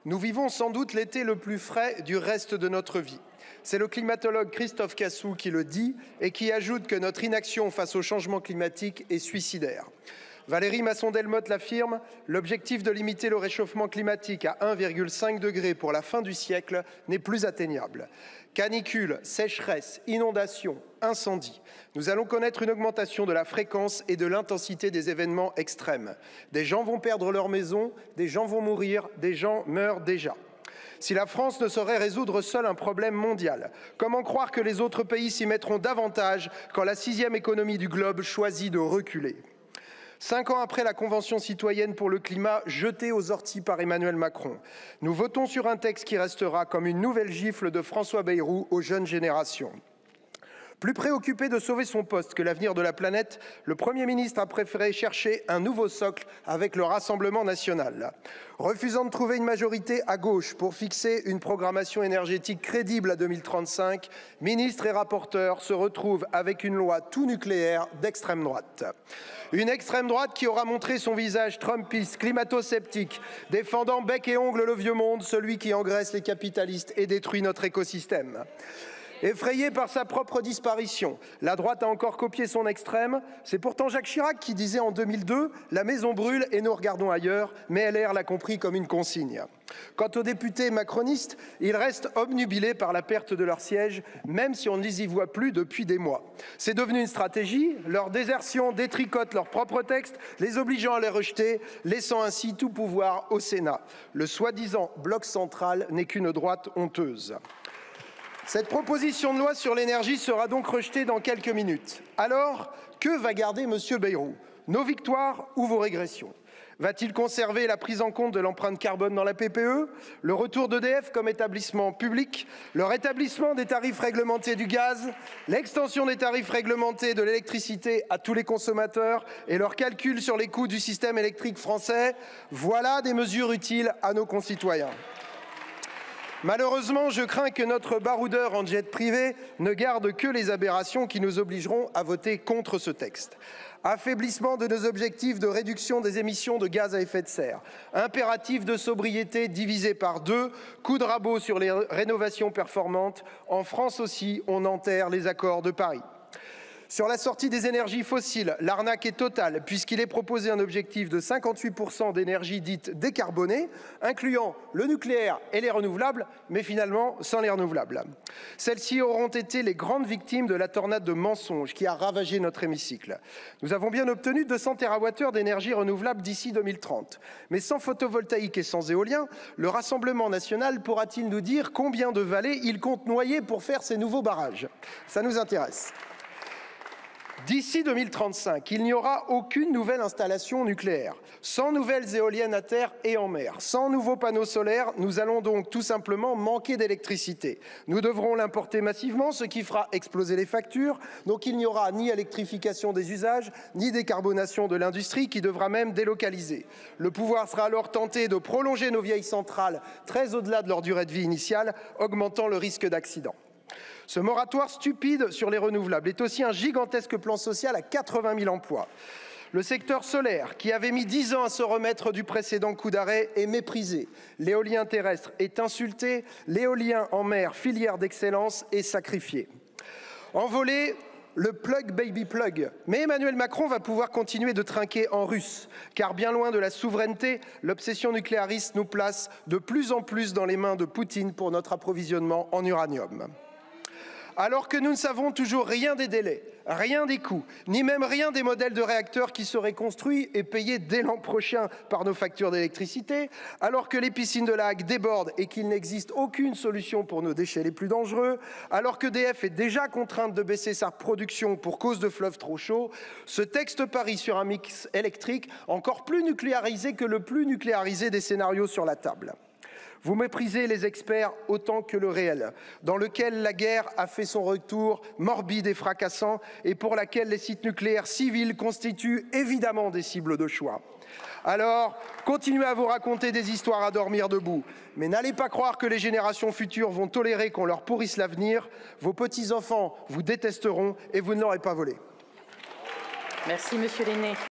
Nous vivons sans doute l'été le plus frais du reste de notre vie. C'est le climatologue Christophe Cassou qui le dit et qui ajoute que notre inaction face au changement climatique est suicidaire. Valérie Masson-Delmotte l'affirme, l'objectif de limiter le réchauffement climatique à 1,5 degré pour la fin du siècle n'est plus atteignable. Canicule, sécheresse, inondations, incendies. Nous allons connaître une augmentation de la fréquence et de l'intensité des événements extrêmes. Des gens vont perdre leur maison, des gens vont mourir, des gens meurent déjà. Si la France ne saurait résoudre seule un problème mondial, comment croire que les autres pays s'y mettront davantage quand la 6e économie du globe choisit de reculer ? 5 ans après la Convention citoyenne pour le climat jetée aux orties par Emmanuel Macron, nous votons sur un texte qui restera comme une nouvelle gifle de François Bayrou aux jeunes générations. Plus préoccupé de sauver son poste que l'avenir de la planète, le Premier ministre a préféré chercher un nouveau socle avec le Rassemblement national. Refusant de trouver une majorité à gauche pour fixer une programmation énergétique crédible à 2035, ministres et rapporteurs se retrouvent avec une loi tout nucléaire d'extrême droite. Une extrême droite qui aura montré son visage trumpiste, climato-sceptique, défendant bec et ongle le vieux monde, celui qui engraisse les capitalistes et détruit notre écosystème. Effrayé par sa propre disparition, la droite a encore copié son extrême. C'est pourtant Jacques Chirac qui disait en 2002 « La maison brûle et nous regardons ailleurs », mais LR l'a compris comme une consigne. Quant aux députés macronistes, ils restent obnubilés par la perte de leur siège, même si on ne les y voit plus depuis des mois. C'est devenu une stratégie, leur désertion détricote leur propre texte, les obligeant à les rejeter, laissant ainsi tout pouvoir au Sénat. Le soi-disant bloc central n'est qu'une droite honteuse. Cette proposition de loi sur l'énergie sera donc rejetée dans quelques minutes. Alors, que va garder M. Bayrou ? Nos victoires ou vos régressions ? Va-t-il conserver la prise en compte de l'empreinte carbone dans la PPE, le retour d'EDF comme établissement public, le rétablissement des tarifs réglementés du gaz, l'extension des tarifs réglementés de l'électricité à tous les consommateurs et leur calcul sur les coûts du système électrique français ? Voilà des mesures utiles à nos concitoyens. Malheureusement, je crains que notre baroudeur en jet privé ne garde que les aberrations qui nous obligeront à voter contre ce texte. Affaiblissement de nos objectifs de réduction des émissions de gaz à effet de serre, impératif de sobriété divisé par 2, coup de rabot sur les rénovations performantes. En France aussi, on enterre les accords de Paris. Sur la sortie des énergies fossiles, l'arnaque est totale puisqu'il est proposé un objectif de 58% d'énergie dite décarbonée, incluant le nucléaire et les renouvelables, mais finalement sans les renouvelables. Celles-ci auront été les grandes victimes de la tornade de mensonges qui a ravagé notre hémicycle. Nous avons bien obtenu 200 TWh d'énergie renouvelable d'ici 2030. Mais sans photovoltaïque et sans éolien, le Rassemblement national pourra-t-il nous dire combien de vallées il compte noyer pour faire ces nouveaux barrages ? Ça nous intéresse. D'ici 2035, il n'y aura aucune nouvelle installation nucléaire, sans nouvelles éoliennes à terre et en mer, sans nouveaux panneaux solaires. Nous allons donc tout simplement manquer d'électricité. Nous devrons l'importer massivement, ce qui fera exploser les factures. Donc il n'y aura ni électrification des usages, ni décarbonation de l'industrie qui devra même délocaliser. Le pouvoir sera alors tenté de prolonger nos vieilles centrales très au-delà de leur durée de vie initiale, augmentant le risque d'accident. Ce moratoire stupide sur les renouvelables est aussi un gigantesque plan social à 80 000 emplois. Le secteur solaire, qui avait mis 10 ans à se remettre du précédent coup d'arrêt, est méprisé. L'éolien terrestre est insulté, l'éolien en mer, filière d'excellence, est sacrifié. Envolé, le plug baby plug. Mais Emmanuel Macron va pouvoir continuer de trinquer en russe, car bien loin de la souveraineté, l'obsession nucléariste nous place de plus en plus dans les mains de Poutine pour notre approvisionnement en uranium. Alors que nous ne savons toujours rien des délais, rien des coûts, ni même rien des modèles de réacteurs qui seraient construits et payés dès l'an prochain par nos factures d'électricité, alors que les piscines de La Hague débordent et qu'il n'existe aucune solution pour nos déchets les plus dangereux, alors qu'EDF est déjà contrainte de baisser sa production pour cause de fleuves trop chauds, ce texte parie sur un mix électrique encore plus nucléarisé que le plus nucléarisé des scénarios sur la table. Vous méprisez les experts autant que le réel, dans lequel la guerre a fait son retour morbide et fracassant et pour laquelle les sites nucléaires civils constituent évidemment des cibles de choix. Alors, continuez à vous raconter des histoires à dormir debout, mais n'allez pas croire que les générations futures vont tolérer qu'on leur pourrisse l'avenir. Vos petits-enfants vous détesteront et vous ne l'aurez pas volé. Merci, Monsieur Lenné.